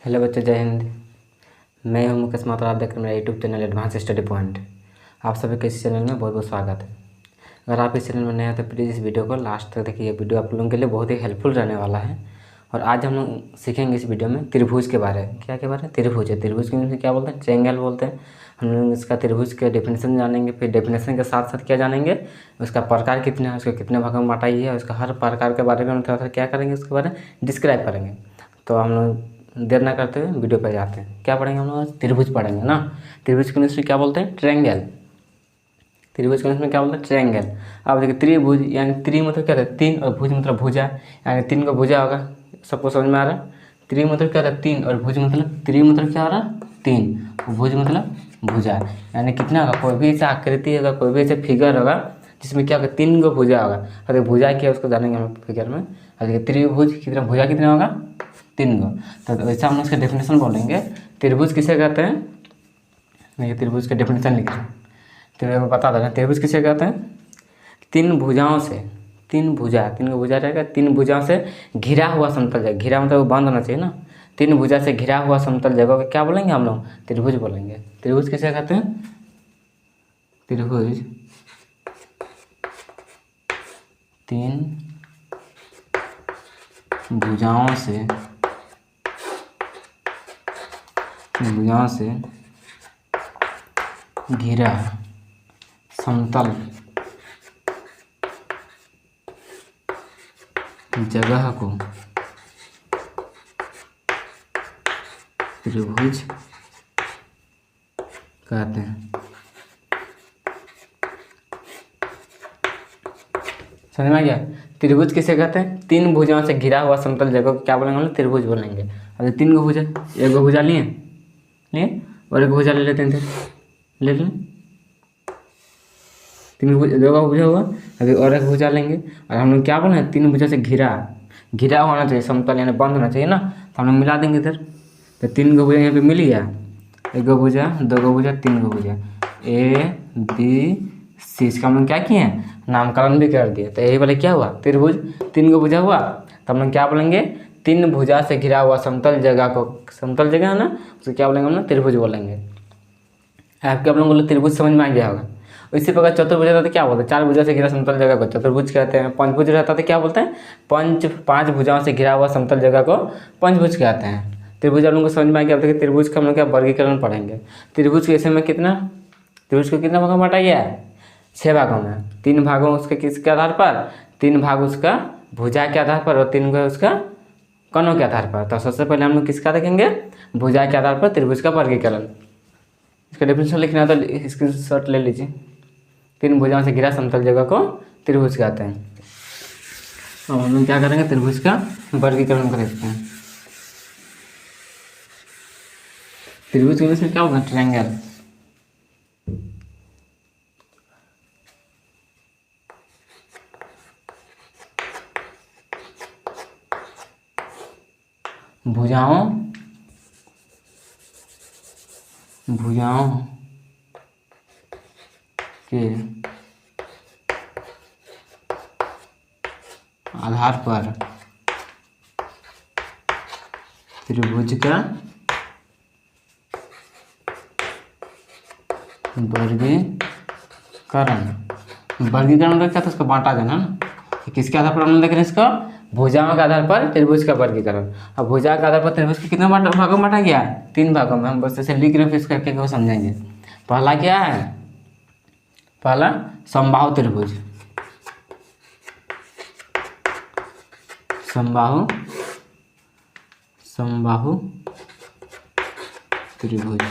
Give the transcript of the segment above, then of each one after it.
Hello बच्चों, जय हिंद। मैं हूं मुकेश माथुर। आप देख रहे हैं मेरा YouTube channel advance study point. आप सभी का इस चैनल में बहुत बहुत स्वागत है। अगर आप इस चैनल में नए हैं तो प्लीज़ इस वीडियो को लास्ट तक देखिए। वीडियो आप लोगों के लिए बहुत ही हेल्पफुल रहने वाला है। और आज हम लोग सीखेंगे इस वीडियो में त्रिभुज के बारे में। क्या के बारे में? त्रिभुज है। त्रिभुज के में क्या बोलते हैं? ट्रायंगल बोलते हैं। हम लोग इसका त्रिभुज के डेफिनेशन जानेंगे, फिर डेफिनेशन के साथ साथ क्या जानेंगे, उसका प्रकार कितने हैं, उसको कितने भागों में बांटा है, उसका हर प्रकार के बारे में हम थोड़ा सा क्या करेंगे, उसके बारे में डिस्क्राइब करेंगे। तो हम लोग देर ना करते हुए वीडियो पर जाते हैं। क्या पढ़ेंगे हम लोग? त्रिभुज पढ़ेंगे ना। त्रिभुज के इंग्लिश में क्या बोलते हैं? ट्रायंगल। त्रिभुज के इंग्लिश में क्या बोलते हैं? ट्रायंगल। अब देखिए त्रिभुज यानी त्रि मतलब क्या रहता है? तीन, और भुज मतलब भुजा, यानी तीन को भुजा होगा। सबको समझ में आ रहा है? त्रि मतलब क्या रहता है? तीन, और भुज मतलब त्रि मतलब क्या हो रहा है? तीन, और भुज मतलब भुजा, यानी कितना होगा? कोई भी ऐसा आकृति होगा, कोई भी ऐसा फिगर होगा जिसमें क्या होगा? तीन को भुजा होगा। अगर भुजा क्या है उसको जानेंगे हम फिगर में। और देखिए त्रिभुज कितना, भुजा कितना होगा? तीन को। तो वैसा हम उसका डेफिनेशन बोलेंगे। त्रिभुज किसे कहते हैं? देखिए त्रिभुज का डेफिनेशन लिख रहे हैं। तो बता दे रहे हैं त्रिभुज किसे कहते हैं? तीन भुजाओं से, तीन भुजा, तीन को भुजा रहेगा, तीन भुजाओं से घिरा हुआ समतल जगह। घिरा मतलब वो बंद होना चाहिए ना। तीन भुजा से घिरा हुआ समतल जगह को क्या बोलेंगे हम लोग? त्रिभुज बोलेंगे। त्रिभुज किसे कहते हैं? त्रिभुज तीन भुजाओं से, भुजाओं से घिरा समतल जगह को त्रिभुज कहते हैं। समझ में आ गया? त्रिभुज किसे कहते हैं? तीन भुजाओं से घिरा हुआ समतल जगह को क्या बोलेंगे हम लोग? त्रिभुज बोलेंगे। अब तीन को भुजा, एक को भुजा लिए लिए और एक भुजा ले लेते हैं, ले लें। तीन भुजा, दो का भुजा हुआ, अभी और एक भुजा लेंगे। और हम लोग क्या बोले? तीन भुजा से घिरा, घिरा होना चाहिए समतल, यानी बंद होना चाहिए ना। तो हम लोग मिला देंगे इधर। तो तीन को भुजा यहाँ पे मिल गया। एक को भुजा, दो को भुजा, तीन को भुजा, ए बी सी। इसका हम लोग क्या किए हैं? नामकरण भी कर दिए। तो यही वाले क्या हुआ? त्रिभुज। तीन को भुजा हुआ तो हम लोग क्या बोलेंगे? तीन भुजा से घिरा हुआ समतल जगह को, समतल जगह है ना, उसको क्या बोलेंगे हम लोग? त्रिभुज बोलेंगे। आपके आप लोगों को त्रिभुज समझ में आ गया होगा। इसी प्रकार चतुर्भुज रहता है क्या बोलते हैं? चार भुजा से घिरा समतल जगह को चतुर्भुज कहते हैं। पंचभुज रहता है क्या बोलते हैं? पांच भुजाओं से घिरा हुआ समतल जगह को पंचभुज कहते हैं। त्रिभुज आप लोगों को समझ में आ गया। अब देखिए त्रिभुज का हम लोग क्या वर्गीकरण पढ़ेंगे। त्रिभुज के ऐसे में कितना, त्रिभुज को कितना भागों में बांटा गया है? 6 भागों में। 3 भागों उसके किसके आधार पर? 3 भाग उसका भुजा के आधार पर और 3 भाग उसका कोणों के आधार पर। तो सबसे पहले हम लोग किसका देखेंगे? भुजा के आधार पर त्रिभुज का वर्गीकरण। इसका डेफिनेशन लिखना है तो स्क्रीनशॉट ले लीजिए। तीन भुजाओं से घिरा समतल जगह को त्रिभुज कहते हैं। अब हम लोग क्या करेंगे? त्रिभुज का वर्गीकरण करते हैं। त्रिभुज के इंग्लिश में क्या होगा? ट्रायंगल। भुजाओं के आधार पर त्रिभुज का वर्गीकरण मतलब क्या था? उसको बांटा देना ना। किसके आधार पर हम लोग देख रहे हैं इसको? भुजाओं के आधार पर त्रिभुज का वर्गीकरण। अब भुजा के आधार पर त्रिभुज को कितने भागों में बांटा गया? 3 भागों में। हम बस ऐसे लिख रहे हैं, फिर इसको करके समझेंगे। पहला क्या है? पहला समबाहु त्रिभुज। समबाहु त्रिभुज।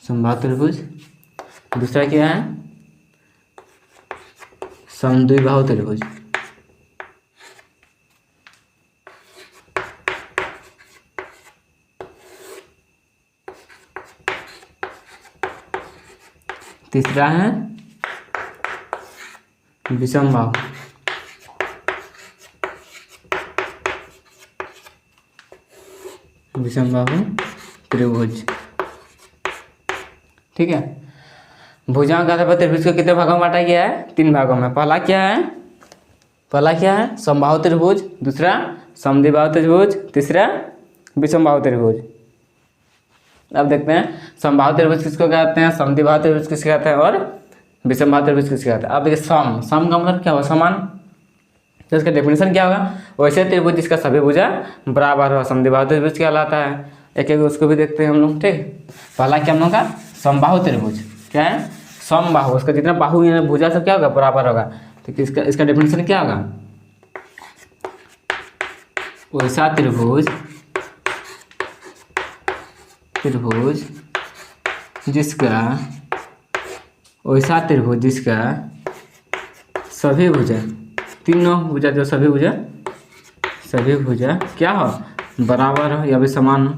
समबाहु त्रिभुज। दूसरा क्या है? समद्विबाहु त्रिभुज। तीसरा है विषमबाहु। विषमबाहु त्रिभुज। ठीक है। भुजाओं के आधार पर त्रिभुज को कितने भागों में बांटा गया है? 3 भागों में। पहला क्या है समबाहु त्रिभुज, दूसरा समद्विबाहु त्रिभुज, तीसरा विषमबाहु त्रिभुज। अब देखते हैं समबाहु त्रिभुज किसको कहते हैं, समद्विबाहु त्रिभुज किसको कहते हैं और विषमबाहु त्रिभुज किसको कहते हैं। अब देखिए सम का मतलब क्या हुआ? समान। तो इसका डेफिनेशन क्या होगा? वैसे त्रिभुज जिसका सभी भुजा बराबर हो समद्विबाहु त्रिभुज कहलाता है। एक एक उसको भी देखते हैं हम लोग। ठीक, पहला क्या हम लोग का समबाहु त्रिभुज। क्या है? समबाहु, उसका जितना बाहु भुजा सब क्या होगा? बराबर होगा। तो इसका डेफिनेशन क्या होगा? वैसा त्रिभुज जिसका वैसा त्रिभुज जिसका सभी भुजा, तीनों भुजा जो सभी भुजा क्या हो? बराबर हो या भी समान हो,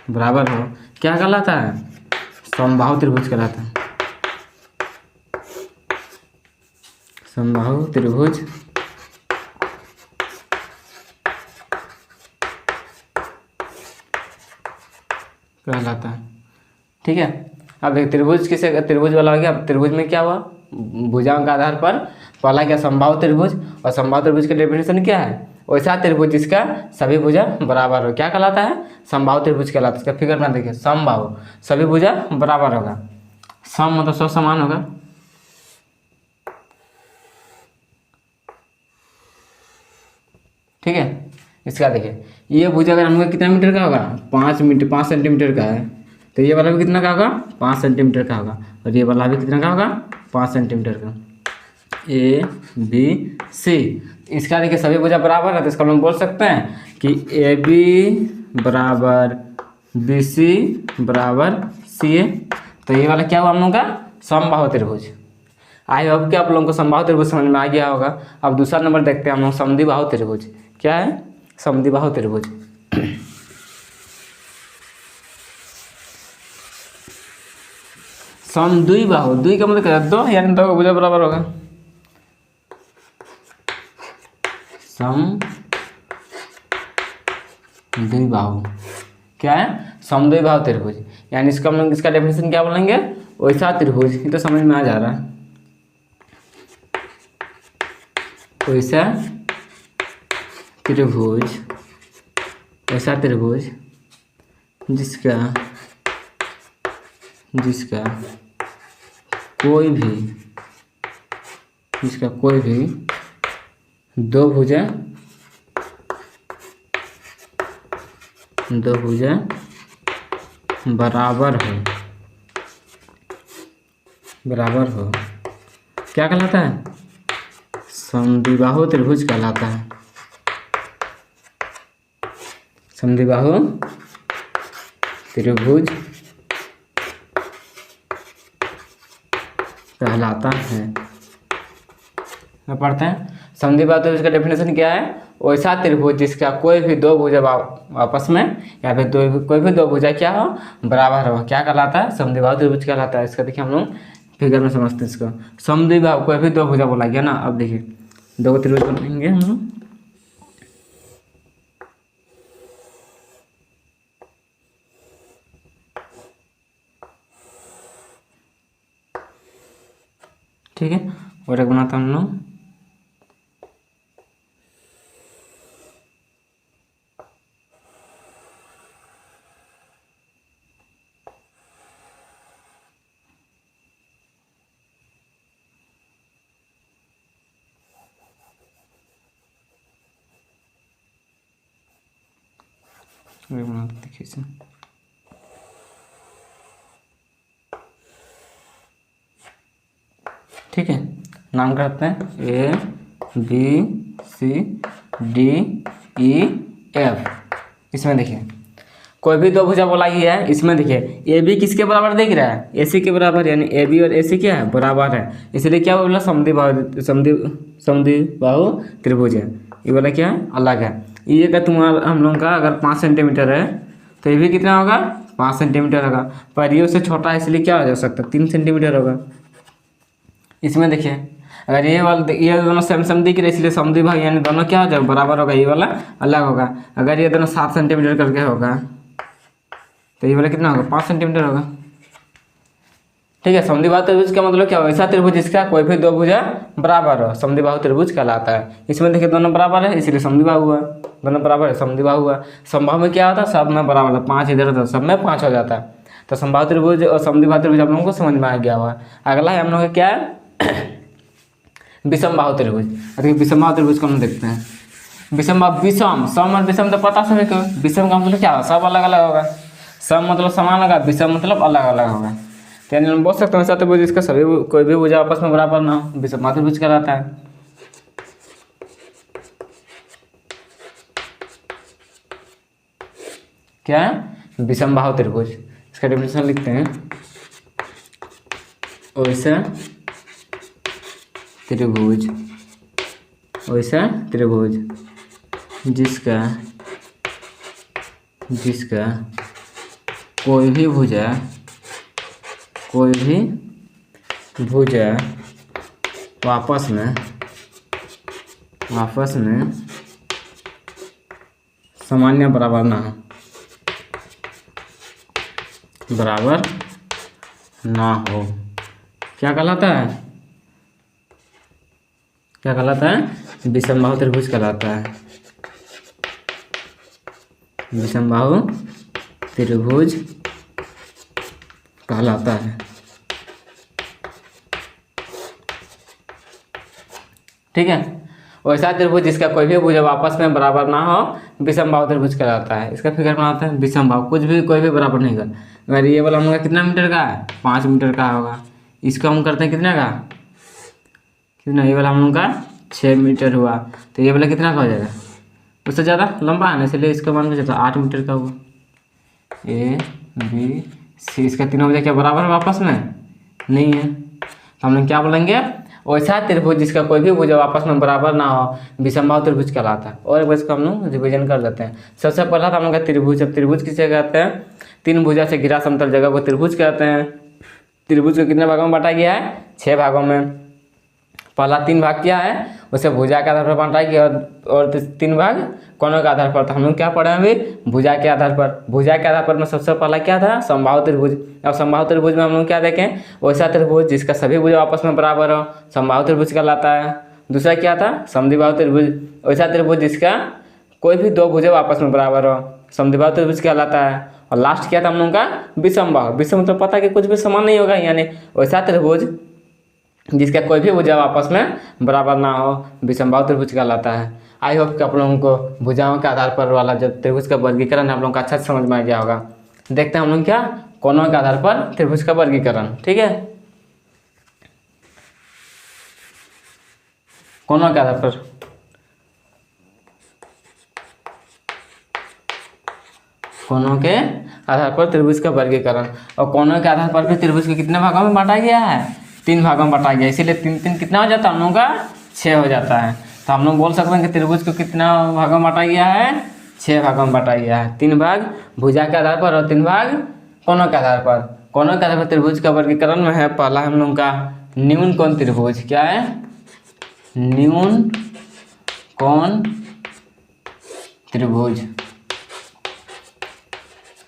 बराबर हो क्या कहलाता है? समबाहु त्रिभुज कहलाता है। समबाहु त्रिभुज कहलाता है। ठीक है। अब देखिए त्रिभुज किसे त्रिभुज वाला हो गया। अब त्रिभुज में क्या हुआ? भुजाओं के आधार पर पहला क्या समबाहु त्रिभुज, और समबाहु त्रिभुज का डेफिनेशन क्या है? वैसा त्रिभुज जिसका सभी भुजा बराबर हो क्या कहलाता है? समबाहु त्रिभुज कहलाता है। इसका फिगर में देखिए समबाहु सभी भुजा बराबर होगा, सम मतलब सब समान होगा। ठीक है। इसका देखिए ये भुजा अगर हमको कितना मीटर का होगा? 5 सेंटीमीटर का है, तो ये वाला भी कितना का होगा? 5 सेंटीमीटर का होगा, और ये वाला भी कितना का होगा? 5 सेंटीमीटर का। ए बी सी, इसका देखिए सभी भुजा बराबर है, तो इसका हम बोल सकते हैं कि ए बी बराबर बी सी बराबर सी ए। तो ये वाला क्या हुआ हम लोगों का? समबाहु त्रिभुज। आई होप कि आप लोगों को समबाहु त्रिभुज समझ में आ गया होगा। अब दूसरा नंबर देखते हैं हम लोग समद्विबाहु त्रिभुज। क्या है? समद्विबाहु त्रिभुज। समद्विबाहु, द्वि का मतलब क्या है? दो, यानी दो का भुजा बराबर होगा। समद्विबाहु क्या है? समद्विबाहु त्रिभुज, यानी इसका हम लोग इसका डेफिनेशन क्या बोलेंगे? वैसा त्रिभुज। ये तो समझ में आ जा रहा है। वैसा त्रिभुज जिसका कोई भी दो भुजा बराबर हो क्या कहलाता है? समद्विबाहु त्रिभुज कहलाता है। समद्विबाहु त्रिभुज कहलाता है। अब पढ़ते हैं समद्विबाहु त्रिभुज का डेफिनेशन क्या है? वैसा त्रिभुज जिसका कोई भी दो भुजा आपस में या फिर कोई भी दो भुजा क्या हो? बराबर हो क्या कहलाता है? समद्विबाहु त्रिभुज कहलाता है। इसका देखिए हम लोग फिगर में समझते हैं इसको। समद्विबाहु कोई भी दो भुजा बोला गया ना। अब देखिए दो त्रिभुज बनाएंगे हम लोग। ठीक है, और एक बनाता हम लोग। देखिए इसे ठीक है, नाम करते हैं A B C D E F. इसमें देखिए कोई भी दो भुजा बोला गया है। इसमें देखिए ए बी किसके बराबर दिख रहा है? ए सी के बराबर, यानी ए बी और ए सी क्या है? बराबर है। इसलिए क्या बोला? समद्विबाहु त्रिभुज है। ये वाला क्या है? अलग है। ये का तुम्हारा हम लोगों का अगर 5 सेंटीमीटर है तो ये भी कितना होगा? 5 सेंटीमीटर होगा। पर ये उससे छोटा है, इसलिए क्या हो जा सकता है? 3 सेंटीमीटर होगा। इसमें देखिए अगर ये दोनों सेम सेम दिख रहे इसलिए समद्विबाहु यानी दोनों क्या हो जाएगा, बराबर होगा, ये वाला अलग होगा। अगर ये दोनों 7 सेंटीमीटर करके होगा तो ये वाला कितना होगा, 5 सेंटीमीटर होगा। ठीक है, समद्विबाहु त्रिभुज का मतलब क्या होगा, ऐसा त्रिभुज जिसका कोई भी दो भुजा बराबर हो, समद्विबाहु त्रिभुज कहलाता है। इसमें देखिए दोनों बराबर है इसलिए समद्विबाहु हुआ, दोनों बराबर है समद्विबाहु हुआ। समबाहु में क्या होता है, सब में बराबर है, 5 इधर उधर सब में 5 हो जाता है। तो समबाहु त्रिभुज और समद्विबाहु त्रिभुज आप लोगों को समझ में आ गया हुआ। अगला है हम लोग का क्या है, विषमबाहु त्रिभुज। अरे विषमबाहु त्रिभुज को हम देखते हैं। विषम सम और विषम तो पता सभी को, विषम का मतलब क्या होगा, सब अलग अलग होगा। सम मतलब समान होगा, विषम मतलब अलग अलग होगा। तो यानी हम बोल सकते हैं ऐसा त्रिभुज इसका सभी कोई भी भुजा आपस में बराबर ना हो, विषमबाहु त्रिभुज कहलाता है। क्या है, विषमबाहु त्रिभुज। इसका डेफिनेशन लिखते हैं, वैसा त्रिभुज, वैसा त्रिभुज जिसका कोई भी भुजा आपस में सामान्य बराबर ना हो, क्या कहलाता है, विषमबाहु त्रिभुज कहलाता है। विषमबाहु त्रिभुज कहलाता है। ठीक है, वैसा त्रिभुज जिसका कोई भी भुजा आपस में बराबर ना हो, विषमबाहु त्रिभुज कहलाता है। इसका फिगर बनाते हैं, विषमबाहु कुछ भी कोई भी बराबर नहीं कर। अगर ये वाला हम लोग का कितना मीटर का है, 5 मीटर का होगा, इसको हम करते हैं कितने का, कितना, ये वाला हम लोग का 6 मीटर हुआ, तो ये वाला कितना का हो जाएगा, उससे ज़्यादा लंबा है ना, इसलिए इसका मान के 8 मीटर का हुआ। ए बी सी, इसका तीनों भुजा क्या बराबर है आपस में, नहीं है, तो हम लोग क्या बोलेंगे, वैसा त्रिभुज जिसका कोई भी भुजा आपस में बराबर ना हो, विषमबाहु त्रिभुज कहलाता है। और इसको हम लोग रिविजन कर देते हैं। सबसे पहला था हम लोग का त्रिभुज। अब त्रिभुज किसे कहते हैं, 3 भुजा से घिरा समतल जगह को त्रिभुज कहते हैं। त्रिभुज को कितने भागों में बांटा गया है, 6 भागों में। पहला 3 भाग क्या है, उसे भुजा के आधार पर बांटा गया, और 3 भाग कोनों के आधार पर। तो हम लोग क्या पढ़े अभी, भुजा के आधार पर। भुजा के आधार पर में सबसे पहला क्या था, समबाहु त्रिभुज। अब समबाहु त्रिभुज में हम लोग क्या देखें, वैसा त्रिभुज जिसका सभी भुजा आपस में बराबर हो, समबाहु त्रिभुज कहलाता है। दूसरा क्या था, समद्विबाहु त्रिभुज, वैसा त्रिभुज जिसका कोई भी 2 भुजा आपस में बराबर हो, समद्विबाहु त्रिभुज कहलाता है। और लास्ट क्या था हम लोग का, विषमबाहु। विषम मतलब पता है कि कुछ भी समान नहीं होगा, यानी वैसा त्रिभुज जिसका कोई भी भुजा आपस में बराबर ना हो, विषमबाहु त्रिभुज कहलाता है। आई होप कि आप लोगों को भुजाओं के आधार पर वाला जो त्रिभुज का वर्गीकरण है आप लोगों को अच्छा से समझ में आ गया होगा। देखते हैं हम लोग क्या, कोनों के आधार पर त्रिभुज का वर्गीकरण। ठीक है, कोनों के आधार पर, कोनों के आधार पर त्रिभुज का वर्गीकरण। और कोनों के आधार पर भी त्रिभुज को कितने भागों में बांटा गया है, 3 भागों में बांटा गया, इसीलिए 3 कितना हो जाता है हम लोगों का, 6 हो जाता है। तो हम लोग बोल सकते हैं कि त्रिभुज को कितना भागों में बांटा गया है, 6 भागों में बांटा गया है। 3 भाग भुजा के आधार पर और 3 भाग कोनों के आधार पर। कोनों के आधार पर त्रिभुज का वर्गीकरण में है, पहला हम लोग का न्यून कोण त्रिभुज। क्या है, न्यून कोण त्रिभुज।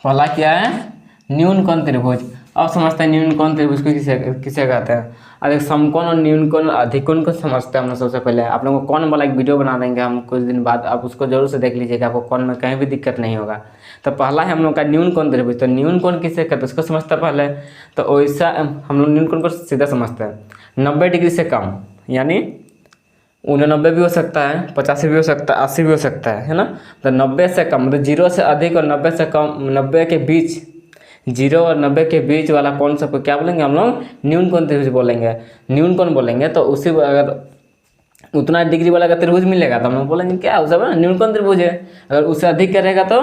पहला क्या है, न्यून कोण त्रिभुज। अब समझते हैं न्यून कोण त्रिभुज को किसे कहते हैं। अरे समकोण और न्यून कोण अधिक कोण को समझते हैं हम लोग। सबसे पहले आप लोगों को कोण वाला एक वीडियो बना देंगे हम कुछ दिन बाद, आप उसको जरूर से देख लीजिएगा, आपको कोण में कहीं भी दिक्कत नहीं होगा। तो पहला है हम लोग का न्यून कोण त्रिभुज। तो न्यून कोण किसे कहते हैं उसको समझते हैं पहले। तो वैसा हम लोग न्यून कोण को सीधा समझते हैं, 90 डिग्री से कम, यानी 89 भी हो सकता है, 85 भी हो सकता है, 80 भी हो सकता है ना। तो 90 से कम मतलब 0 से अधिक और 90 से कम, 90 के बीच, 0 और 90 के बीच वाला कोण सबको क्या बोलेंगे हम लोग, न्यून कोण त्रिभुज बोलेंगे। न्यून कोण बोलेंगे तो उसी अगर उतना डिग्री वाला का त्रिभुज मिलेगा तो हम लोग बोलेंगे क्या उसे ना न्यून कोण त्रिभुज है। अगर उससे अधिक करेगा तो,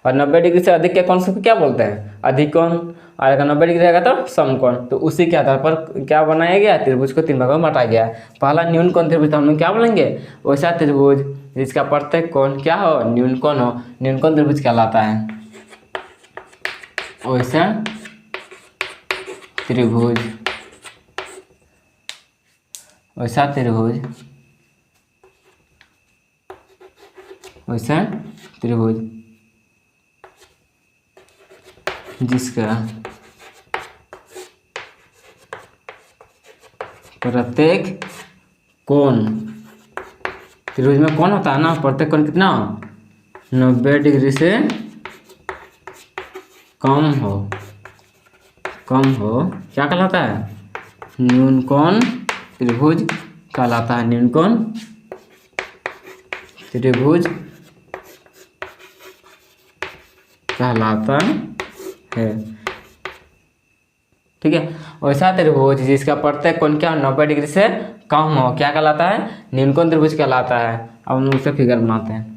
और 90 डिग्री से अधिक के कोण सबको क्या बोलते हैं, अधिक कोण। और अगर 90 डिग्री रहेगा तो समकोण। तो उसी के आधार पर क्या बनाया गया, त्रिभुज को 3 भागों में बांटा गया। पहला न्यून कोण त्रिभुज, तो हम लोग क्या बोलेंगे, वैसा त्रिभुज जिसका प्रत्येक कोण क्या हो, न्यून कोण हो, न्यून कोण त्रिभुज कहलाता है। वैसा त्रिभुज। वैसा त्रिभुज, वैसा त्रिभुज जिसका प्रत्येक कोण, त्रिभुज में कोण होता है ना, प्रत्येक कोण कितना 90 डिग्री से कम हो, क्या कहलाता है, न्यूनकोण त्रिभुज कहलाता है, न्यूनकोण त्रिभुज कहलाता है। ठीक है, वैसा त्रिभुज जिसका प्रत्येक कोण क्या 90 डिग्री से कम हो क्या कहलाता है, न्यूनकोण त्रिभुज कहलाता है। अब हम उससे फिगर बनाते हैं।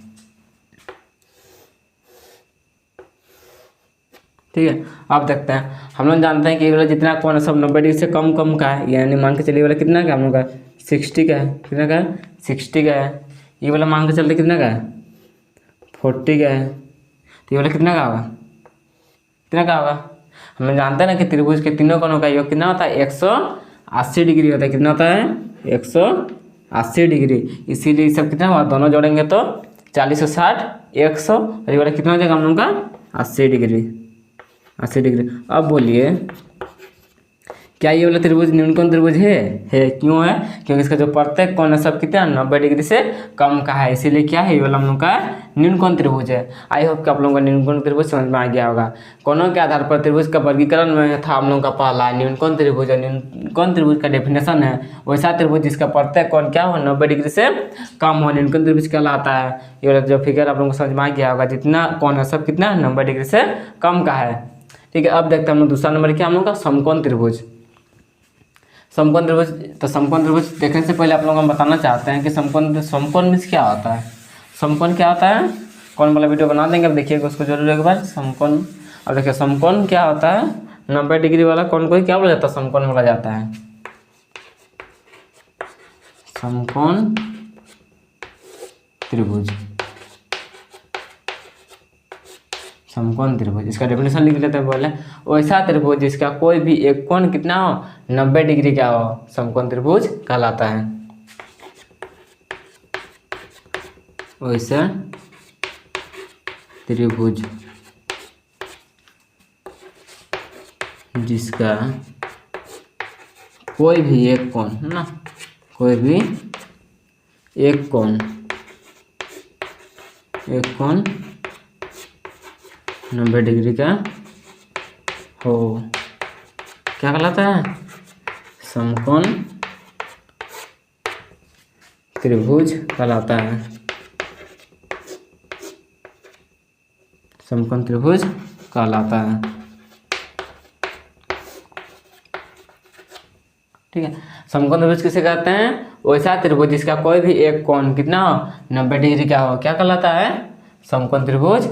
ठीक है, अब देखते हैं। हम लोग जानते हैं कि ये वाला जितना कोण है सब 90 डिग्री से कम का है, यानी मान के चलिए वाला कितना का हम लोग का 60 का है, कितना का है 60 का है। ये वाला मान के चलते कितना का है 40 का है, तो ये वाला कितना का होगा, कितना का होगा। हमें जानते हैं ना कि त्रिभुज के तीनों कोणों का योग कितना होता है 180 डिग्री होता है, कितना होता है 180 डिग्री। इसीलिए सब कितना हुआ, दोनों जोड़ेंगे तो 40 और 60 100, और ये वाला कितना हो जाएगा हम लोग का 80 डिग्री, 80 डिग्री। अब बोलिए क्या ये वाला त्रिभुज न्यूनकोण त्रिभुज है? क्यों है? क्योंकि इसका जो प्रत्येक कोण है सब कितना 90 डिग्री से कम का है, इसीलिए क्या है ये वाला हम लोग का न्यूनकोण त्रिभुज है। आई होप कि आप लोगों का न्यूनकोण त्रिभुज समझ में आ गया होगा। कोणों के आधार पर त्रिभुज का वर्गीकरण में था हम लोग का पहला न्यूनकोण त्रिभुज, और न्यूनकोण त्रिभुज का डेफिनेशन है वैसा त्रिभुज जिसका प्रत्येक कोण क्या हो 90 डिग्री से कम हो, न्यूनकोण त्रिभुज कहलाता है। ये वाला जो फिगर आप लोगों को समझ में आ गया होगा, जितना कोण है सब कितना 90 डिग्री से कम का है। ठीक है, अब देखते हैं हम लोग दूसरा नंबर क्या हम लोग का समकोण त्रिभुज। समकोण त्रिभुज, तो समकोण त्रिभुज देखने से पहले आप लोगों को हम बताना चाहते हैं कि समकोण मीन्स क्या होता है। समकोण क्या होता है, कौन वाला वीडियो बना देंगे, अब देखिएगा उसको जरूर एक बार। समकोण, अब देखिए समकोण क्या होता है, 90 डिग्री वाला कोण को ही क्या बोला जाता है, समकोण बोला जाता है। समकोण त्रिभुज, समकोण त्रिभुज, इसका डेफिनेशन लिख लेते हैं पहले। वैसा त्रिभुज जिसका कोई भी एक कोण कितना हो 90 डिग्री का हो, समकोण त्रिभुज कहलाता है। वैसा त्रिभुज जिसका कोई भी एक कोण है ना, कोई भी एक कोण 90 डिग्री का हो, क्या कहलाता है, समकोण त्रिभुज कहलाता है। समकोण त्रिभुज कहलाता है। ठीक है, समकोण त्रिभुज किसे कहते हैं, वैसा त्रिभुज जिसका कोई भी एक कोण कितना हो 90 डिग्री का हो, क्या कहलाता है, समकोण त्रिभुज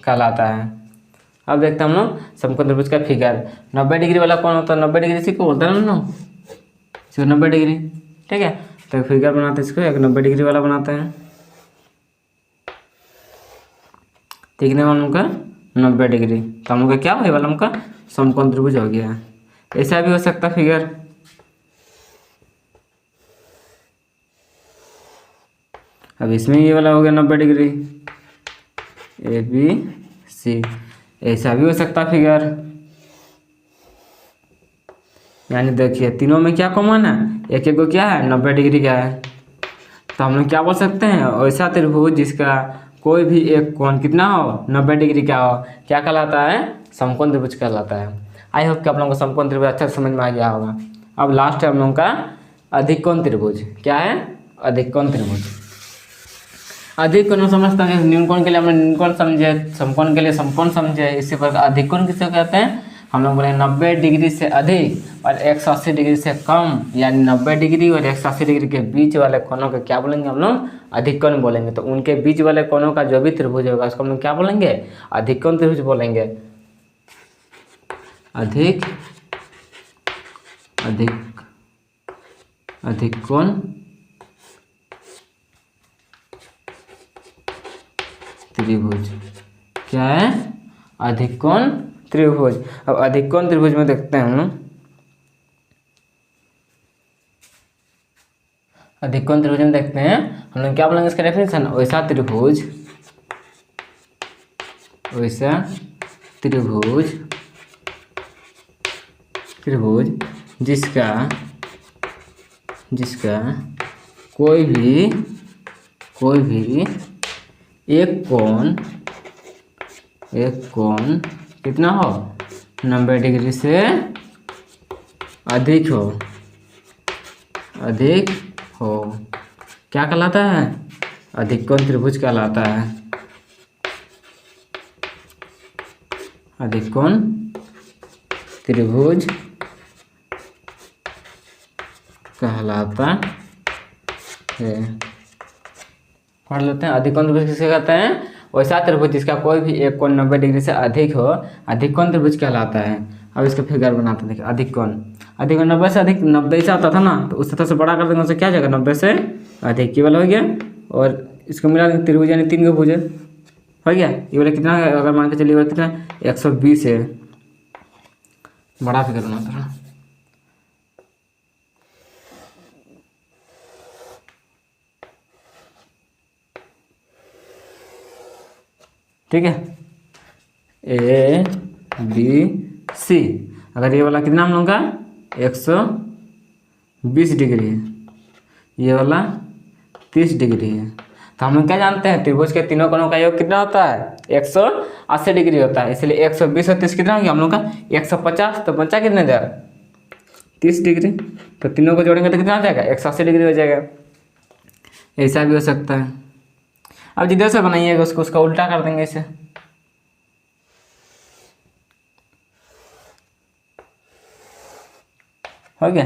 कहलाता है। अब देखते हैं हम लोग समकोण त्रिभुज का फिगर। 90 डिग्री वाला कौन होता है, 90 डिग्री से क्यों बोलते हैं ना, इसको 90 डिग्री। ठीक है, तो फिगर बनाते हैं, इसको एक 90 डिग्री वाला बनाते हैं। कितने हम लोग का 90 डिग्री, तो हम लोग का क्या हो वाला हमका समकोण त्रिभुज हो गया। ऐसा भी हो सकता है फिगर, अब इसमें ये वाला हो गया 90 डिग्री ABC, ऐसा भी हो सकता फिगर। यानी देखिए तीनों में क्या कॉमन है, एक एक को क्या है 90 डिग्री का है। तो हम लोग क्या बोल सकते हैं, ऐसा त्रिभुज जिसका कोई भी एक कोण कितना हो 90 डिग्री का हो, क्या कहलाता है, समकोण त्रिभुज कहलाता है। आई होप कि आप लोगों को समकोण त्रिभुज अच्छा से समझ में आ गया होगा। अब लास्ट है हम लोगों का अधिक कोण त्रिभुज। क्या है, अधिक कोण त्रिभुज। अधिक कोण समझते हैं, न्यूनकोण के लिए हमने न्यूनकोण समझे, समकोण के लिए समकोण समझे, इसी प्रकार अधिक कोण किसे कहते हैं, हम लोग बोले 90 डिग्री से अधिक और 180 डिग्री से कम, यानी 90 डिग्री और 180 डिग्री के बीच वाले कोणों को क्या बोलेंगे हम लोग, अधिक कोण बोलेंगे। तो उनके बीच वाले कोणों का जो भी त्रिभुज होगा उसको हम लोग क्या बोलेंगे, अधिक कोण त्रिभुज बोलेंगे। अधिक कोण त्रिभुज। क्या है, अधिक कोण त्रिभुज। अब अधिक कोण त्रिभुज में देखते हैं हम लोग, अधिक कोण त्रिभुज में देखते हैं हम लोग क्या बोलेंगे इसका डेफिनेशन, वैसा त्रिभुज जिसका कोई भी एक कोण कितना हो, 90 डिग्री से अधिक हो क्या कहलाता है, अधिक कोण त्रिभुज कहलाता है। अधिक कोण त्रिभुज कहलाता है। पढ़ लेते हैं, अधिक कोण त्रिभुज किसे कहते हैं, वैसा त्रिभुज जिसका कोई भी एक कोण 90 डिग्री से अधिक हो, अधिक कोण त्रिभुज कहलाता है। अब इसका फिगर बनाते हैं, देखिए अधिक कोण 90 से अधिक, 90 से आता था ना, तो उस तरह से बड़ा कर देंगे, उससे क्या जाएगा 90 से अधिक केवल हो गया। और इसको मिला त्रिभुज यानी 3 भुज हो गया। ये वाला कितना है, अगर मान के चलिए वाला कितना 120 है, बड़ा फिगर बनाता है। ठीक है, ABC, अगर ये वाला कितना हम लोग का 120 डिग्री है, ये वाला 30 डिग्री है, तो हम लोग क्या जानते हैं त्रिभुज के तीनों कोणों का योग कितना होता है, 180 डिग्री होता है। इसलिए 120 और 30 कितना हो गया हम लोग का 150, तो बचा कितने देर 30 डिग्री, तो तीनों को जोड़ेंगे तो कितना हो जाएगा 180 डिग्री हो जाएगा। ऐसा भी हो सकता है। अब जिधर से बनाइएगा उसका उल्टा कर देंगे इसे, हो गया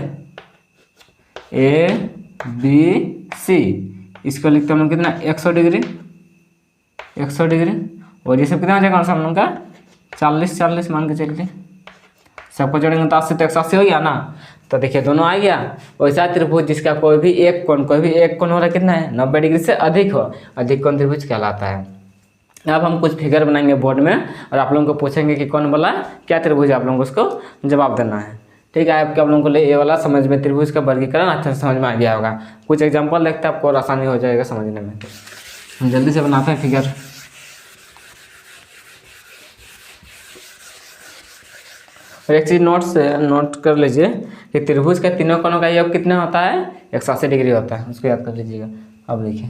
ABC, इसको लिखते हैं हम लोग कितना 100 डिग्री, और ये सब कितना हो जाएगा हम लोग का 40 मान के चलिए, सबको जोड़ेंगे तो 80 तो 180 हो गया ना। तो देखिए दोनों आ गया। वैसा त्रिभुज जिसका कोई भी एक कोण हो रहा कितना है 90 डिग्री से अधिक हो, अधिक कोण त्रिभुज कहलाता है। अब हम कुछ फिगर बनाएंगे बोर्ड में और आप लोगों को पूछेंगे कि कौन वाला क्या त्रिभुज, आप लोगों को उसको जवाब देना है। ठीक है, आपके आप लोगों को ये वाला समझ में त्रिभुज का वर्गीकरण अच्छे से समझ में आ गया होगा। कुछ एग्जाम्पल देखते हैं, आपको और आसानी हो जाएगा समझने में। हम जल्दी से बनाते हैं फिगर। और एक चीज़ नोट कर लीजिए कि त्रिभुज के तीनों कोणों का योग कितना होता है 180 डिग्री होता है, उसको याद कर लीजिएगा। अब देखिए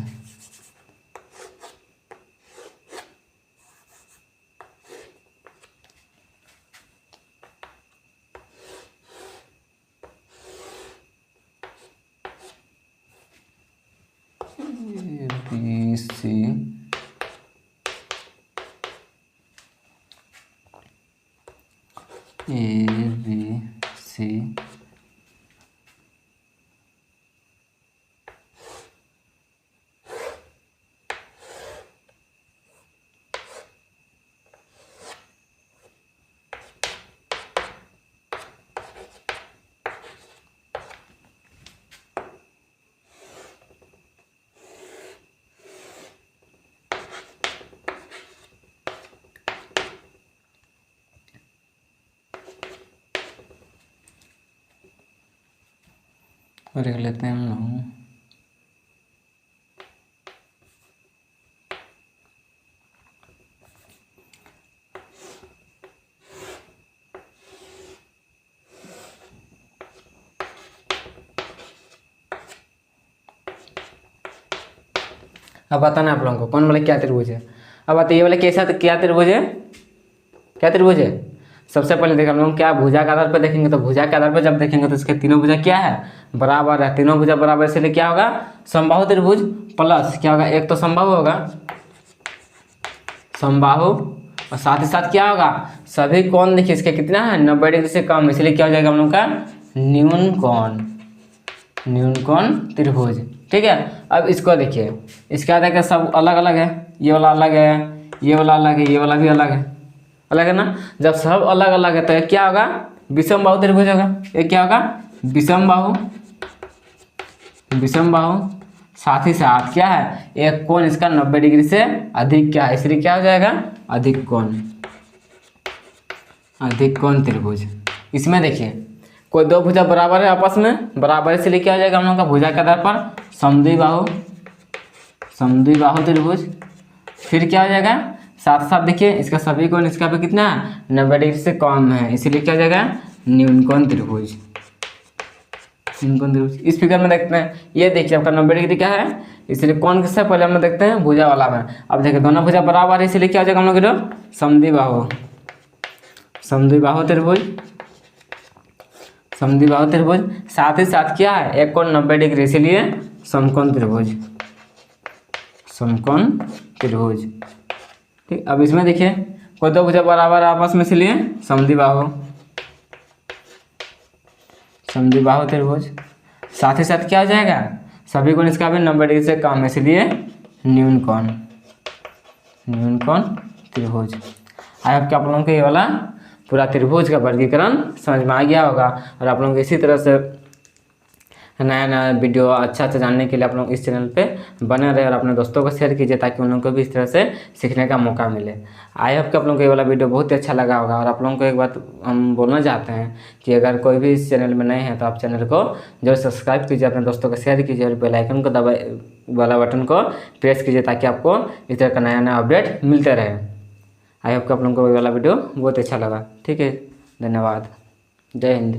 ABC और देख लेते हैं हम लोग। अब बताना आप लोगों को कौन वाला क्या त्रिभुज है। अब बताइए वाला कैसा क्या त्रिभुज है, क्या त्रिभुज है। सबसे पहले देखा हम लोग क्या भुजा के आधार पर देखेंगे, तो भुजा के आधार पर जब देखेंगे तो इसके तीनों भुजा क्या है बराबर है, तीनों भुजा बराबर, इसलिए क्या होगा समबाहु त्रिभुज प्लस क्या होगा, एक तो समबाहु होगा समबाहु, और साथ ही साथ क्या होगा सभी कोण देखिए इसके कितना है 90 डिग्री से कम, इसलिए क्या हो जाएगा हम लोग का न्यून कोण त्रिभुज। ठीक है, अब इसको देखिए इसका देखिए सब अलग अलग है, ये वाला अलग है, ये वाला अलग है, ये वाला भी अलग है ना। जब सब अलग अलग है तो क्या होगा विषम बाहु त्रिभुज होगा। ये क्या होगा विषम बाहु, साथ ही साथ क्या है एक कोण इसका 90 डिग्री से अधिक क्या है, इसलिए क्या हो जाएगा अधिक कोण त्रिभुज। इसमें देखिए कोई दो भुजा बराबर है आपस में बराबर, इसलिए क्या हो जाएगा हम लोग का भुजा के आधार पर समद्विबाहु त्रिभुज। फिर क्या हो जाएगा, साथ साथ देखिए इसका सभी कोण इसका भी कितना 90 डिग्री से कम है, इसीलिए क्या हो जाएगा न्यूनकोण त्रिभुज। न्यूनकोण त्रिभुज इस फिगर में देखते हैं, ये देखिए आपका 90 डिग्री क्या है, इसलिए कौन किससे पहले हम लोग देखते हैं भुजा वाला में। अब देखिए दोनों भुजा बराबर है, इसलिए क्या हो जाएगा हम लोग समद्विबाहु त्रिभुज। साथ ही साथ क्या है एक कोण 90 डिग्री, इसीलिए समकोण त्रिभुज। ठीक, अब इसमें देखिए कोई दो भुजा बराबर आपस में, इसलिए समद्विबाहु त्रिभुज। साथ ही साथ क्या हो जाएगा, सभी कोण इसका भी 90 डिग्री से कम है, इसलिए न्यूनकोण त्रिभुज। आई होप कि आप लोगों को ये वाला पूरा त्रिभुज का वर्गीकरण समझ में आ गया होगा। और आप लोगों को इसी तरह से नया वीडियो अच्छा जानने के लिए आप लोग इस चैनल पे बने रहे और अपने दोस्तों को शेयर कीजिए, ताकि उन लोगों को भी इस तरह से सीखने का मौका मिले। आई होप कि आप लोगों को ये वाला वीडियो बहुत ही अच्छा लगा होगा। और आप लोगों को एक बात हम बोलना चाहते हैं कि अगर कोई भी इस चैनल में नए हैं तो आप चैनल को जरूर सब्सक्राइब कीजिए, अपने दोस्तों को शेयर कीजिए और बेल आइकन को वाला बटन को प्रेस कीजिए, ताकि आपको इस तरह का नया अपडेट मिलते रहे। आई होप कि आप लोगों को ये वाला वीडियो बहुत अच्छा लगा। ठीक है, धन्यवाद। जय हिंद।